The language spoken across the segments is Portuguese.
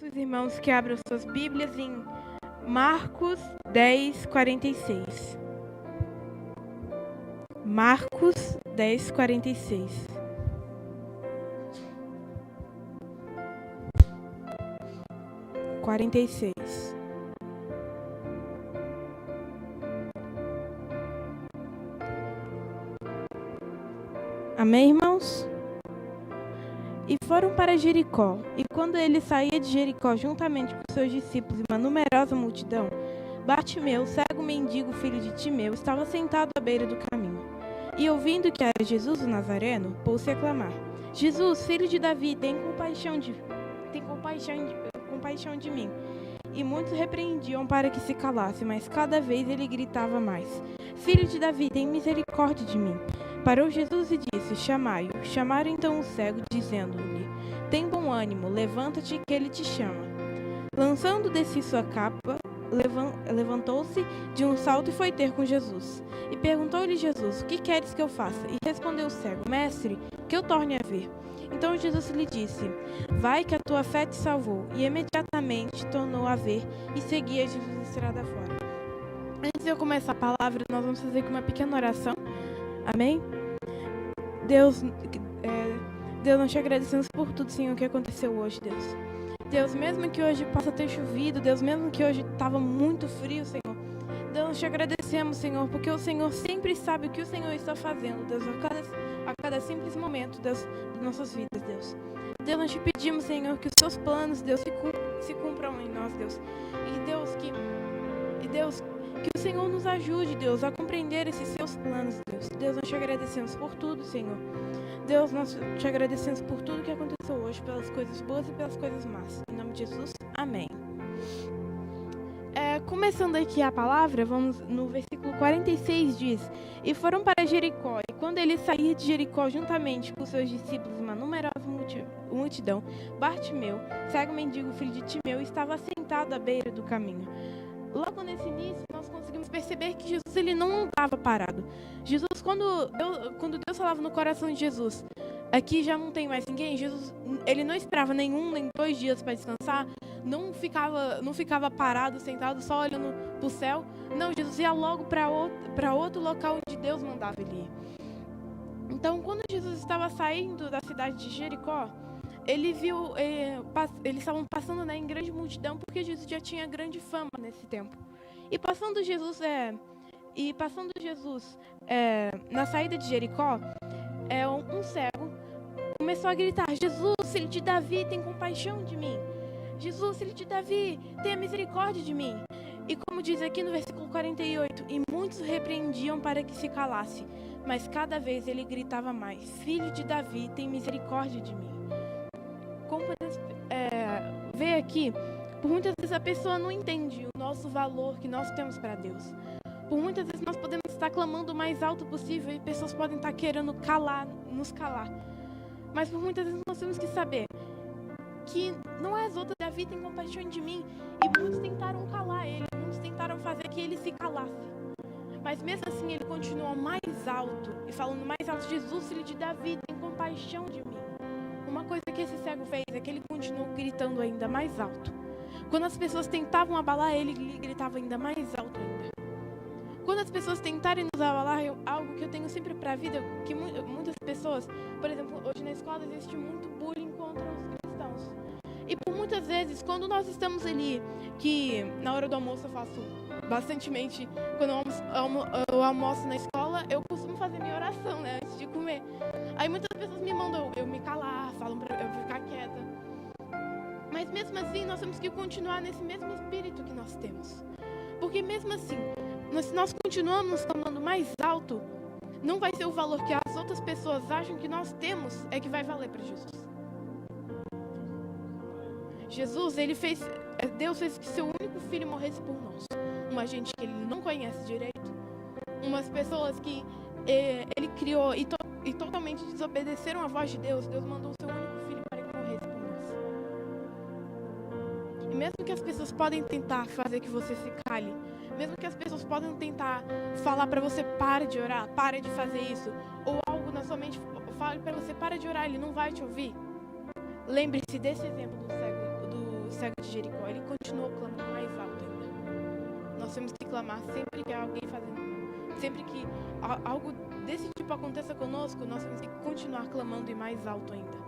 Peço aos irmãos que abram suas Bíblias em Marcos 10, 46. Marcos 10, 46. Amém, irmãos? E foram para Jericó. E quando ele saía de Jericó, juntamente com seus discípulos e uma numerosa multidão, Bartimeu, cego mendigo, filho de Timeu, estava sentado à beira do caminho. E ouvindo que era Jesus o Nazareno, pôs-se a clamar: Jesus, filho de Davi, tem compaixão de mim. E muitos repreendiam para que se calasse, mas cada vez ele gritava mais: Filho de Davi, tem misericórdia de mim. Parou Jesus e disse: Chamai-o. Chamaram então o cego, dizendo-lhe: Tem bom ânimo, levanta-te, que ele te chama. Lançando de si sua capa, levantou-se de um salto e foi ter com Jesus. E perguntou-lhe Jesus: O que queres que eu faça? E respondeu o cego: Mestre, que eu torne a ver. Então Jesus lhe disse: Vai, que a tua fé te salvou. E imediatamente tornou a ver e seguia Jesus estrada fora. Antes de eu começar a palavra, nós vamos fazer aqui uma pequena oração. Amém? Deus, nós te agradecemos por tudo, Senhor, que aconteceu hoje, Deus. Deus, mesmo que hoje possa ter chovido, Deus, mesmo que hoje estava muito frio, Senhor. Deus, nós te agradecemos, Senhor, porque o Senhor sempre sabe o que o Senhor está fazendo, Deus, a cada simples momento, Deus, das nossas vidas, Deus. Deus, nós te pedimos, Senhor, que os seus planos, Deus, se cumpram em nós, Deus. E Deus, que o Senhor nos ajude, Deus, a compreender esses seus planos, Deus. Deus, nós te agradecemos por tudo, Senhor. Deus, nós te agradecemos por tudo que aconteceu hoje, pelas coisas boas e pelas coisas más. Em nome de Jesus, amém. Começando aqui a palavra, vamos no versículo 46, diz: E foram para Jericó, e quando ele saía de Jericó, juntamente com seus discípulos, uma numerosa multidão, Bartimeu, cego mendigo, filho de Timeu, estava sentado à beira do caminho. Logo nesse início, nós conseguimos perceber que Jesus ele não andava parado. Jesus, quando Deus falava no coração de Jesus, aqui já não tem mais ninguém, Jesus ele não esperava nem 1 nem 2 dias para descansar, não ficava parado, sentado, só olhando para o céu. Não, Jesus ia logo para outro local onde Deus mandava ele ir. Então, quando Jesus estava saindo da cidade de Jericó, ele viu, eles estavam passando em grande multidão, porque Jesus já tinha grande fama nesse tempo. E passando Jesus na saída de Jericó, um cego começou a gritar: Jesus, filho de Davi, tem compaixão de mim. Jesus, filho de Davi, tenha misericórdia de mim. E como diz aqui no versículo 48, e muitos repreendiam para que se calasse, mas cada vez ele gritava mais: Filho de Davi, tem misericórdia de mim. Como podemos ver aqui, por muitas vezes a pessoa não entende o nosso valor que nós temos para Deus. Por muitas vezes nós podemos estar clamando o mais alto possível e pessoas podem estar querendo nos calar. Mas por muitas vezes nós temos que saber que não é as outras, Davi tem compaixão de mim. E muitos tentaram calar ele, muitos tentaram fazer que ele se calasse. Mas mesmo assim ele continuou mais alto e falando mais alto: Jesus, filho de Davi, tem compaixão de mim. Uma coisa que esse cego fez é que ele continuou gritando ainda mais alto. Quando as pessoas tentavam abalar ele gritava ainda mais alto ainda. Quando as pessoas tentarem nos abalar, algo que eu tenho sempre para a vida, que muitas pessoas, por exemplo, hoje na escola existe muito bullying contra os cristãos. E por muitas vezes, quando nós estamos ali, que na hora do almoço eu faço bastantemente, quando eu almoço na escola, eu costumo fazer minha oração, né, antes de comer. Aí muitas pessoas me mandam eu me calar, falam para eu ficar quieta. Mas mesmo assim, nós temos que continuar nesse mesmo espírito que nós temos. Porque mesmo assim, se nós continuamos clamando mais alto, não vai ser o valor que as outras pessoas acham que nós temos é que vai valer para Jesus. Deus fez que seu único filho morresse por nós. Uma gente que ele não conhece direito, umas pessoas que ele criou e totalmente desobedeceram a voz de Deus. Deus mandou o seu único filho para que morresse por nós. E mesmo que as pessoas podem tentar fazer que você se cale, mesmo que as pessoas podem tentar falar para você: pare de orar, pare de fazer isso, ou algo na sua mente fale para você: para de orar, ele não vai te ouvir. Lembre-se desse exemplo do cego de Jericó, ele continuou clamando mais alto ainda. Nós temos que clamar sempre que alguém sempre que algo desse tipo aconteça conosco, nós temos que continuar clamando e mais alto ainda.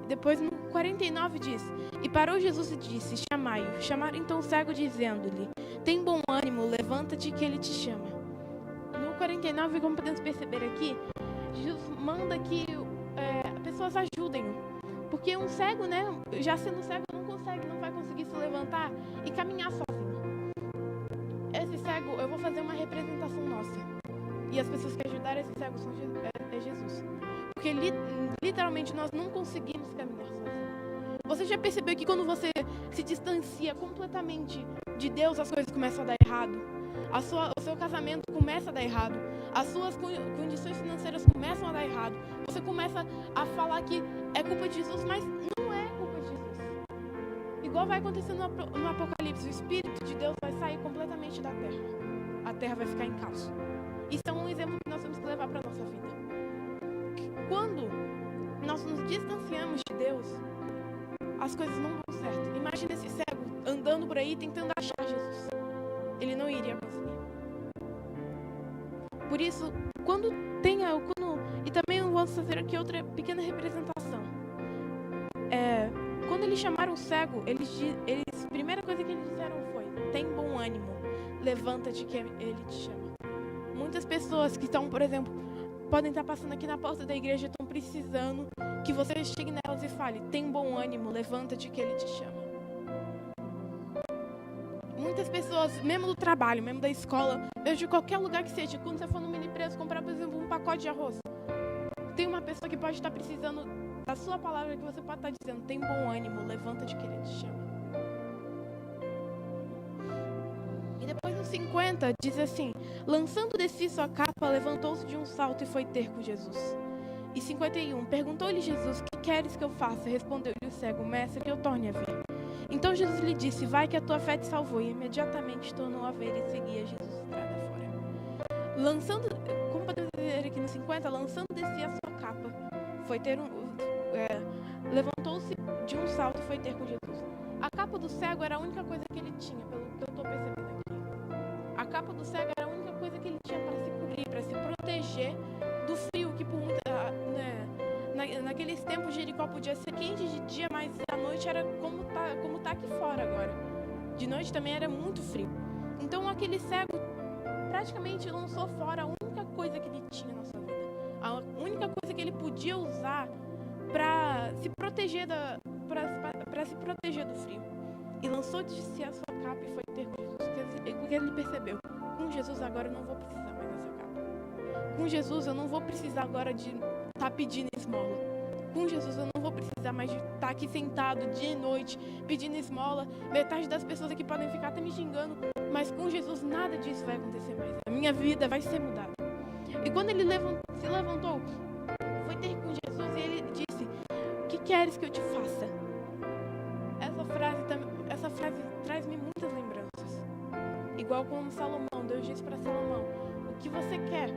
E depois no 49 diz: E parou Jesus e disse: Chamai-o. Chamaram então o cego, dizendo-lhe: Tem bom ânimo, levanta-te que ele te chama. No 49, como podemos perceber aqui, Jesus manda que pessoas ajudem-o. Porque um cego, né, já sendo cego, não vai conseguir se levantar e caminhar sozinho. Esse cego, eu vou fazer uma representação nossa. E as pessoas que ajudaram esse cego são Jesus. Porque literalmente nós não conseguimos caminhar sozinhos. Você já percebeu que quando você se distancia completamente de Deus, as coisas começam a dar errado? O seu casamento começa a dar errado. As suas condições financeiras começam a dar errado. Você começa a falar que é culpa de Jesus, mas não é culpa de Jesus. Igual vai acontecer no Apocalipse, o Espírito de Deus vai sair completamente da terra. A terra vai ficar em caos. Isso é um exemplo que nós temos que levar para a nossa vida. Quando nós nos distanciamos de Deus, as coisas não vão certo. Imagina esse cego andando por aí tentando achar Jesus. Ele não iria conseguir. Por isso, e também eu vou fazer aqui outra pequena representação. Quando eles chamaram o cego, a primeira coisa que eles disseram foi: tem bom ânimo, levanta-te que ele te chama. Muitas pessoas que estão, por exemplo, podem estar passando aqui na porta da igreja, estão precisando que você chegue nelas e fale: tem bom ânimo, levanta-te que ele te chama. Muitas pessoas, mesmo do trabalho, mesmo da escola, mesmo de qualquer lugar que seja, quando você for no mini preço comprar, por exemplo, um pacote de arroz, tem uma pessoa que pode estar precisando da sua palavra, que você pode estar dizendo: tem bom ânimo, levanta-te que ele te chama. E depois no 50 diz assim: lançando de si sua capa, levantou-se de um salto e foi ter com Jesus. E 51, perguntou-lhe Jesus: que queres que eu faça? Respondeu-lhe o cego: mestre, que eu torne a ver. Então Jesus lhe disse: vai que a tua fé te salvou. E imediatamente tornou a ver e seguia Jesus estrada fora. Lançando, como podemos ver aqui no 50, lançando de si a sua capa, foi ter levantou-se de um salto e foi ter com Jesus. A capa do cego era a única coisa que ele tinha, pelo que eu estou percebendo aqui. A capa do cego era a única coisa que ele tinha para se cobrir, para se proteger do frio, que por naqueles tempos Jericó podia ser quente de dia, mas à noite era como tá aqui fora agora. De noite também era muito frio. Então aquele cego praticamente lançou fora a única coisa que ele tinha na sua vida. A única coisa que ele podia usar para se proteger para se proteger do frio. E lançou de si a sua capa e foi ter com Jesus. Porque ele percebeu: com Jesus agora eu não vou precisar mais dessa capa. Com Jesus eu não vou precisar agora de estar pedindo esmola. Com Jesus eu não vou precisar mais de estar aqui sentado dia e noite pedindo esmola. Metade das pessoas aqui podem ficar até me xingando, mas com Jesus nada disso vai acontecer mais. A minha vida vai ser mudada. E quando ele se levantou, foi ter com Jesus e ele disse: o que queres que eu te faça? Essa frase traz-me muitas lembranças. Igual como Salomão, Deus disse para Salomão: o que você quer?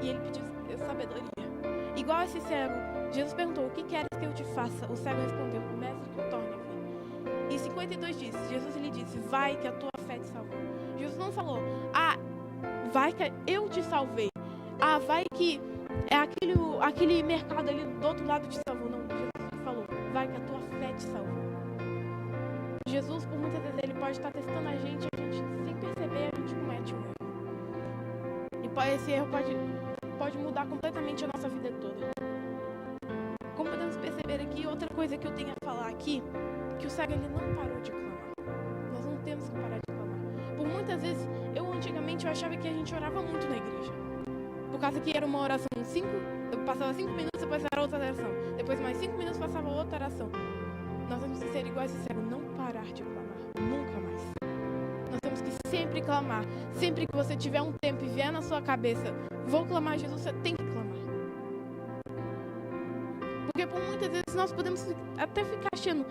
E ele pediu sabedoria. Igual esse cego, Jesus perguntou: o que queres que eu te faça? O cego respondeu: mestre, que eu torne a ver. E 52 diz: Jesus lhe disse: vai que a tua fé te salvou. Jesus não falou: vai que eu te salvei. Vai que é aquele mercado ali do outro lado te salvou. Não, Jesus falou: vai que a tua fé te salvou. Jesus, por muitas vezes, ele pode estar testando a gente sem perceber, a gente comete um erro. E esse erro pode mudar completamente a nossa vida toda. Como podemos perceber aqui, outra coisa que eu tenho a falar aqui, que o cego ele não parou de clamar. Nós não temos que parar de clamar. Por muitas vezes, antigamente eu achava que a gente orava muito na igreja. Por causa que era uma oração eu passava 5 minutos, depois era outra oração. Depois mais 5 minutos passava outra oração. Nós temos que ser iguais a esse cego, não parar de clamar, nunca mais. Nós temos que sempre clamar. Sempre que você tiver um tempo e vier na sua cabeça: vou clamar a Jesus, você tem que clamar. Porque por muitas vezes nós podemos até ficar achando: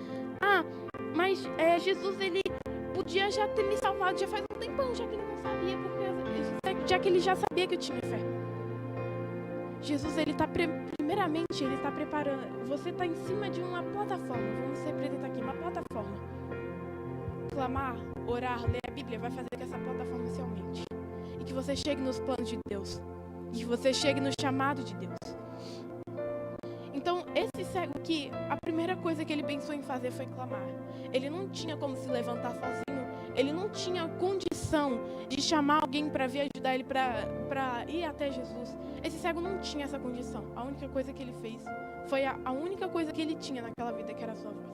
mas Jesus, ele podia já ter me salvado já faz um tempão, já que ele não sabia, já que ele já sabia que eu tinha fé. Jesus, ele está primeiramente, ele está preparando. Você está em cima de uma plataforma. Vamos representar aqui uma plataforma. Clamar, orar, ler a Bíblia vai fazer que essa plataforma se aumente. E que você chegue nos planos de Deus. E que você chegue no chamado de Deus. Então, esse cego aqui, a primeira coisa que ele pensou em fazer foi clamar. Ele não tinha como se levantar sozinho. Ele não tinha condição de chamar alguém para vir ajudar ele para ir até Jesus. Esse cego não tinha essa condição. A única coisa que ele fez foi a única coisa que ele tinha naquela vida, que era a sua voz.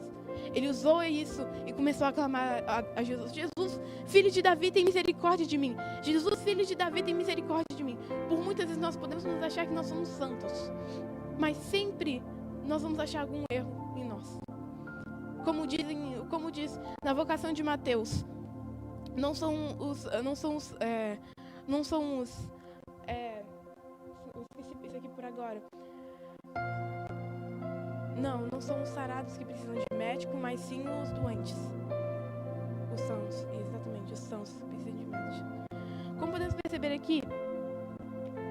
Ele usou isso e começou a clamar a Jesus. Jesus, filho de Davi, tem misericórdia de mim. Jesus, filho de Davi, tem misericórdia de mim. Por muitas vezes nós podemos nos achar que nós somos santos. Mas sempre nós vamos achar algum erro em nós. Como diz na vocação de Mateus, não são os esqueci isso aqui por agora. Não são os sarados que precisam de médico, mas sim os doentes. Os sãos, exatamente, os sãos que precisam de médico. Como podemos perceber aqui,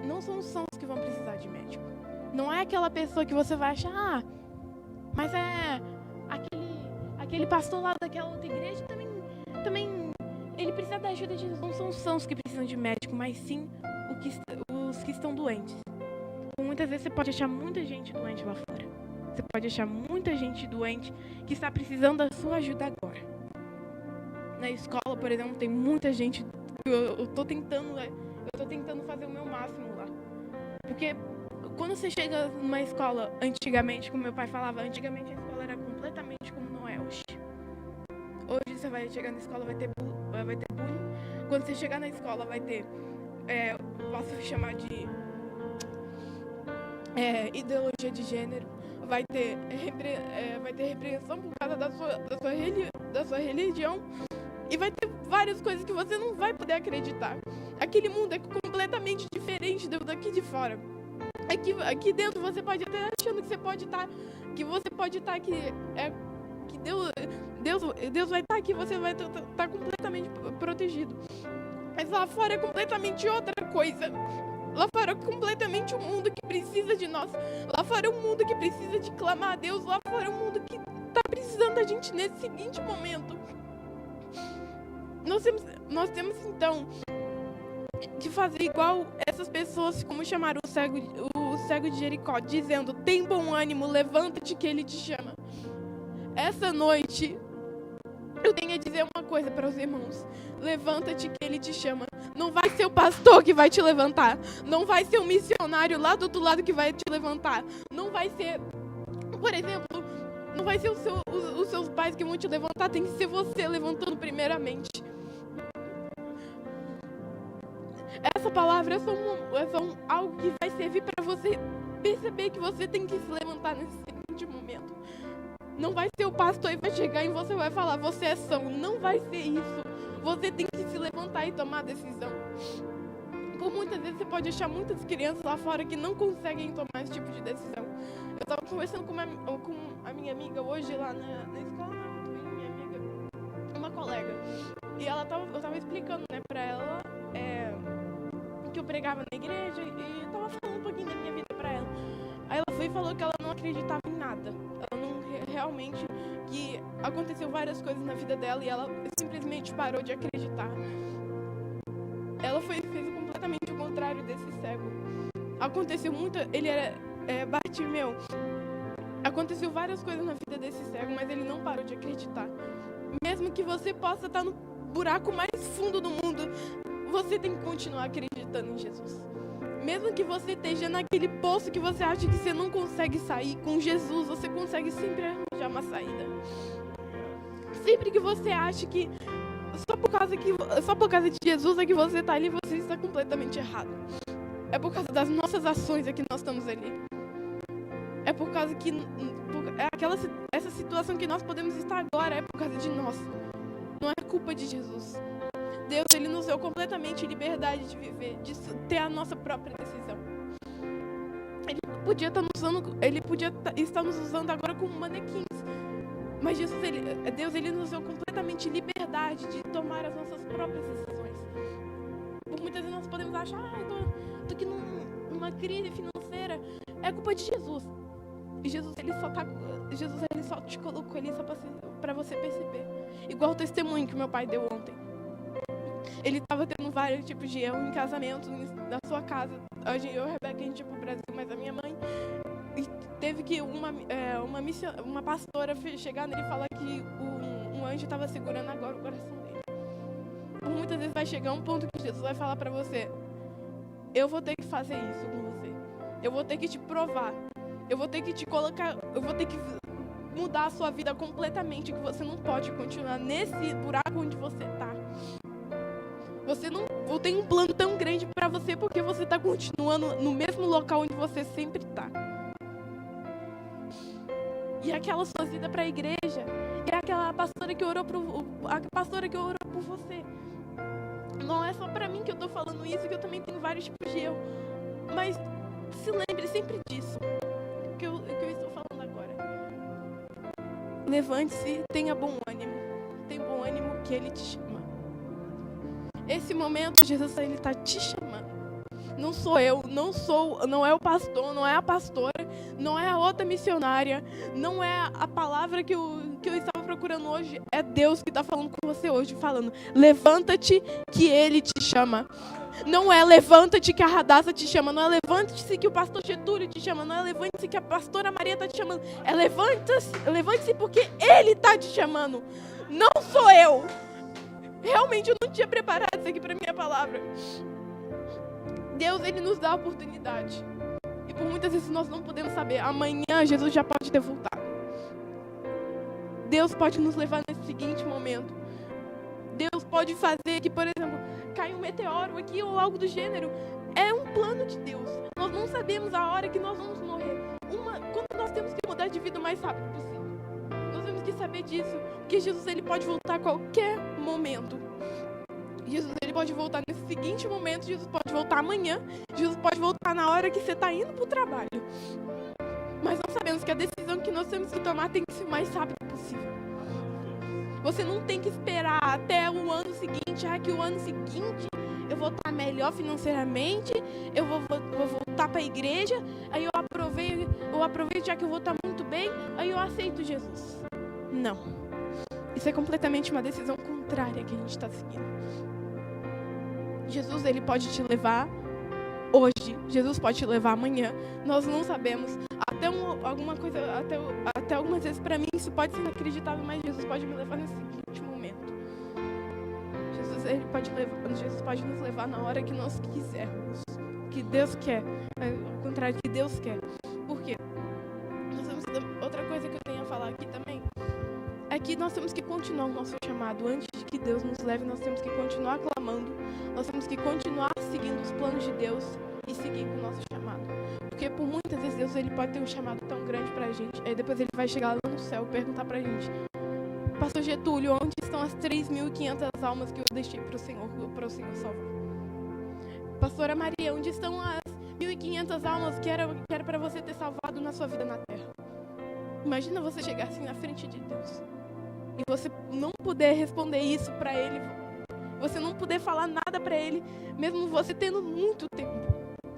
não são os sãos que vão precisar de médico. Não é aquela pessoa que você vai achar, mas é aquele pastor lá daquela outra igreja também ele precisa da ajuda de Jesus. Não são os sãos que precisam de médico, mas sim os que estão doentes. Muitas vezes você pode achar muita gente doente lá fora. Você pode achar muita gente doente que está precisando da sua ajuda agora. Na escola, por exemplo, tem muita gente. Eu tô tentando fazer o meu máximo lá. Porque quando você chega numa escola, antigamente, como meu pai falava, antigamente a escola era completamente como não é hoje. Hoje você vai chegar na escola, vai ter bullying. Quando você chegar na escola, vai ter, posso chamar de ideologia de gênero. Vai ter repreensão por causa da sua religião. E vai ter várias coisas que você não vai poder acreditar. Aquele mundo é completamente diferente daqui de fora. Aqui dentro você pode até achando que você pode estar, que Deus vai estar aqui, você vai estar completamente protegido. Mas lá fora é completamente outra coisa. Lá fora é completamente um mundo que precisa de nós. Lá fora é um mundo que precisa de clamar a Deus. Lá fora é um mundo que está precisando da gente nesse seguinte momento. Nós temos então de fazer igual essas pessoas, como chamaram o cego de Jericó, dizendo: tem bom ânimo, levanta-te que ele te chama. Essa noite eu tenho a dizer uma coisa para os irmãos: levanta-te que ele te chama. Não vai ser o pastor que vai te levantar. Não vai ser o missionário lá do outro lado que vai te levantar. Não vai ser, por exemplo, não vai ser os seus pais que vão te levantar. Tem que ser você levantando primeiramente. Essa palavra é só algo que vai servir para você perceber que você tem que se levantar nesse seguinte momento. Não vai ser o pastor e vai chegar e você vai falar: você é são. Não vai ser isso. Você tem que se levantar e tomar a decisão. Por muitas vezes você pode achar muitas crianças lá fora que não conseguem tomar esse tipo de decisão. Eu estava conversando com a minha amiga hoje lá na escola, minha amiga, uma colega. E eu estava explicando, para ela que eu pregava na igreja e eu estava falando um pouquinho da minha vida para ela. Aí ela foi e falou que ela não acreditava em nada. Ela não realmente, que aconteceu várias coisas na vida dela e ela simplesmente parou de acreditar. Ela fez completamente o contrário desse cego. Aconteceu muito, ele era Bartimeu. Aconteceu várias coisas na vida desse cego, mas ele não parou de acreditar. Mesmo que você possa estar no buraco mais fundo do mundo, você tem que continuar acreditando em Jesus. Mesmo que você esteja naquele poço que você acha que você não consegue sair, com Jesus você consegue sempre arranjar uma saída. Sempre que você acha que só por causa de Jesus é que você está ali, você está completamente errado. É por causa das nossas ações é que nós estamos ali. É por causa que essa situação que nós podemos estar agora é por causa de nós. Não é culpa de Jesus. Deus, ele nos deu completamente liberdade de viver, de ter a nossa própria decisão. Ele podia estar nos usando agora como manequins. Mas Deus, ele nos deu completamente liberdade de tomar as nossas próprias decisões. Por muitas vezes nós podemos achar: tô aqui numa crise financeira, inteira é culpa de Jesus. E Jesus ele só te colocou ali só para você perceber. Igual o testemunho que meu pai deu ontem. Ele estava tendo vários tipos de erro em casamento, na sua casa. Hoje eu e a Rebeca, a gente ia pro Brasil, mas a minha mãe teve que uma pastora chegar nele e falar que um anjo estava segurando agora o coração dele. Por muitas vezes vai chegar um ponto que Jesus vai falar para você: eu vou ter que fazer isso com você. Eu vou ter que te provar. Eu vou ter que te colocar, eu vou ter que mudar a sua vida completamente, que você não pode continuar nesse buraco onde você está. Eu tenho um plano tão grande para você porque você está continuando no mesmo local onde você sempre está. E aquela sua vida para a igreja, e aquela pastora que orou por você. Não é só para mim que eu estou falando isso, que eu também tenho vários tipos de erro. Mas se lembre sempre disso, que eu estou falando agora. Levante-se, tenha bom ânimo. Tenha bom ânimo que Ele te chama. Esse momento, Jesus, Ele está te chamando. Não sou eu, não é o pastor, não é a pastora, não é a outra missionária, não é a palavra que eu estava procurando hoje. É Deus que está falando com você hoje, falando: levanta-te que Ele te chama. Não é levanta-te que a Radassa te chama, não é levante-se que o pastor Getúlio te chama, não é levante-se que a pastora Maria está te chamando. É levante-se porque Ele está te chamando. Não sou eu. Realmente eu não tinha preparado isso aqui para minha palavra. Deus, Ele nos dá a oportunidade. E por muitas vezes nós não podemos saber. Amanhã Jesus já pode ter voltado. Deus pode nos levar nesse seguinte momento. Deus pode fazer que, por exemplo, caia um meteoro aqui ou algo do gênero. É um plano de Deus. Nós não sabemos a hora que nós vamos morrer. Quando nós temos que mudar de vida o mais rápido possível. Nós temos que saber disso. Porque Jesus, Ele pode voltar a qualquer momento. Jesus, Ele pode voltar nesse seguinte momento. Jesus pode voltar amanhã. Jesus pode voltar na hora que você está indo para o trabalho. Mas nós sabemos que a decisão que nós temos que tomar tem que ser o mais rápido possível. Você não tem que esperar até o ano seguinte. Que o ano seguinte eu vou estar melhor financeiramente. Eu vou voltar para a igreja. Aí eu aproveito já que eu vou estar muito bem. Aí eu aceito Jesus. Não. Isso é completamente uma decisão contrária que a gente está seguindo. Jesus, Ele pode te levar hoje. Jesus pode te levar amanhã. Nós não sabemos. Até algumas vezes para mim isso pode ser inacreditável, mas Jesus pode me levar nesse seguinte momento. Jesus pode nos levar na hora que nós quisermos. Que Deus quer. Ao contrário, que Deus quer. Por quê? Outra coisa que eu tenho a falar aqui também é que nós temos que continuar o nosso chamado. Antes de que Deus nos leve, nós temos que continuar clamando. Nós temos que continuar seguindo os planos de Deus e seguir com o nosso chamado. Porque por muitas vezes Deus, Ele pode ter um chamado tão grande pra gente. Aí depois Ele vai chegar lá no céu e perguntar pra gente: Pastor Getúlio, onde estão as 3.500 almas que eu deixei para o Senhor salvar? Pastora Maria, onde estão as 1.500 almas que era para você ter salvado na sua vida na terra? Imagina você chegar assim na frente de Deus e você não poder responder isso para Ele, você não poder falar nada para Ele, mesmo você tendo muito tempo.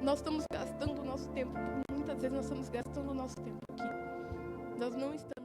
Nós estamos gastando o nosso tempo, muitas vezes nós estamos gastando o nosso tempo aqui. Nós não estamos